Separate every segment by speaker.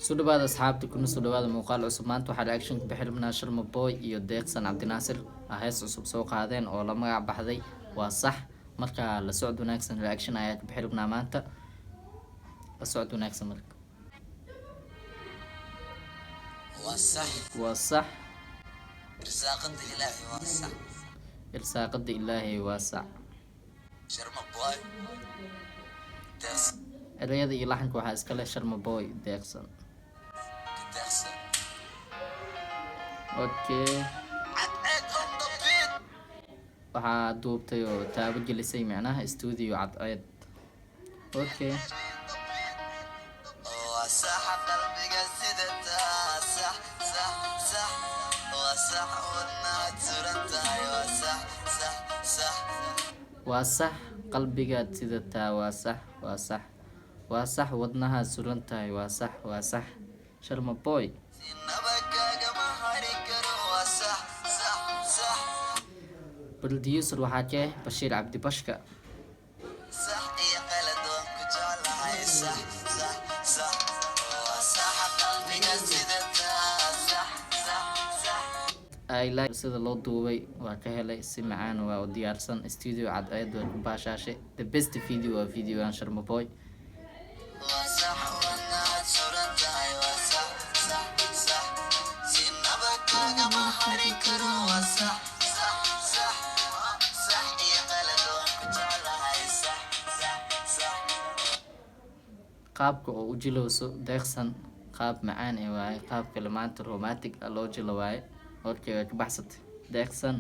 Speaker 1: سودباد أصحابتي كنا سودباد مقال عصبانت وحد أكشن بحلمنا شرم بوي iyo Deeqsan Abdinasir hees cusub soo qaadeen oo la magac baxday waa sax marka la socod wanaagsan reaction ayaa bixilmna maanta la socod wanaagsan marka waa sax irsaaqada ilaahay waa sax Sharma boy erayada iyo laxanka waxaa iska leh Sharma boy Deeqsan okay waxaa duubtay oo taabo gelisay macnaha studio cadceed okay waa sax qalbigaad sidataa waa sax wadnaha suran tahay waa sax Sharma boy producer waxaa ka Bashiir Cabdi Bashka I like sida loo duubay waa ka helay si macaan waa u diyaarsan studio cadceed waa ku baashaashay the best video waa video aan Sharma boy qaabka oo u jilowso Deeqsan qaab macaan ee waaye qaab kalimaanta romantic ah loo jilo waaye okay ka baxsatay Deeqsan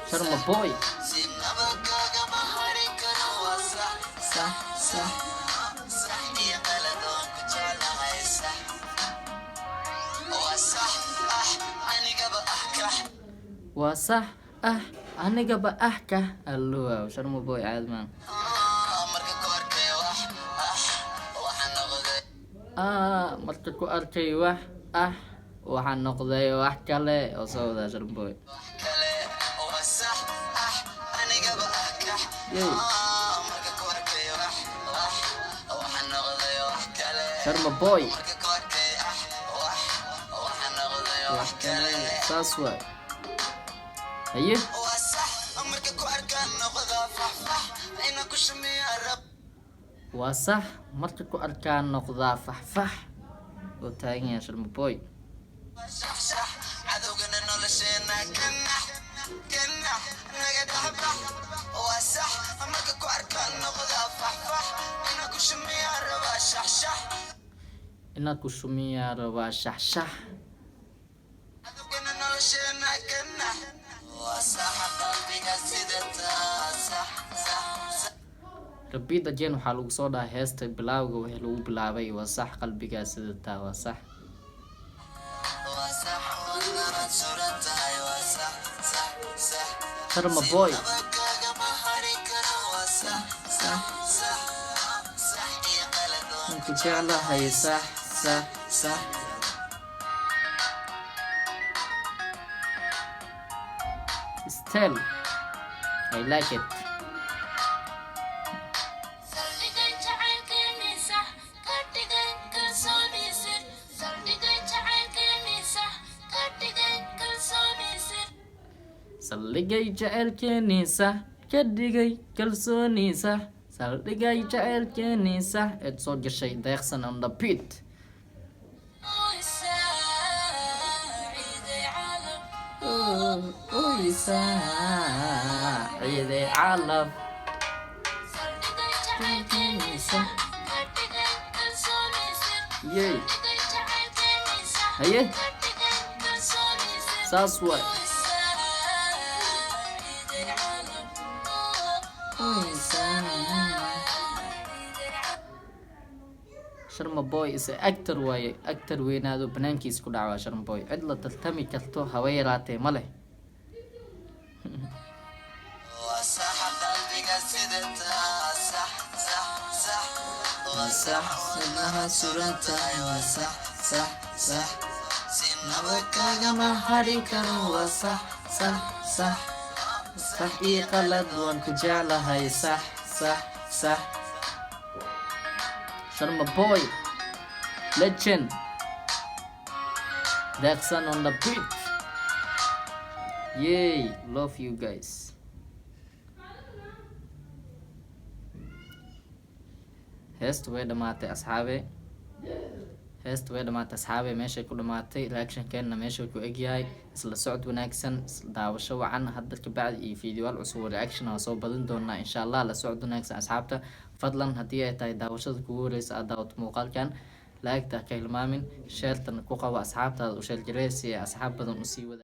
Speaker 1: Sharma boy waa sax anigaba ka allo Sharma boy caad man marka ku arkay wax waxaan noqday wax kale oo soo wada Sharma boy Sharma boy wax kale saaswa aye waa sax marka ku arkaan noqdaa faxfax oo taagan yahay Sharma boy inaad ku shumiyaa rabaa shaxshax rabida jeen waxaa lagu soo dhahay heesta bilawga wixii lagu bilaabay waa sax qalbiga sidataa waa sax Sharma boy ku jeclahay sax still I like it saldhigay jaceylkeenisa ka dhigay kalsoonisa saldhigay jaceylkeenisa eed soo gashay Deeqsan on the beat ciiday calaf yey haye saas waay Sharma boy is an actor waaye actor weynaado banaankiis ku dhacaa Sharma boy cid la tartami karto hawa yaraatee ma leh صح سنها سرنتاي وصح صح صح سنها كاغا ما هاري كانوا وصح صح صح صح إي قلد وانكو جعلها صح صح صح. Sharma boy, legend. Deeqsan on the beat. Yay, love you guys. heesta way dhamaatay asxaabe, heesta way dhamaatay asxaabe, meeshay ku dhamaatay. reactionkeena meesha ku egyahay. isla socod wanaagsan, isla daawasho wacan. hadda kabacdi iyo fiidiyoyaal cusub oo reaction aan soo badin doonaa insha allah. la socod wanaagsan asxaabta. fadlan haddii ay tahay daawashada kugu horeysa aad daawato muuqaalkan, laagta ka hilmaamin, sheertana ku qabo asxaabtaada u sheerjaree si ay asxaab badan usii wada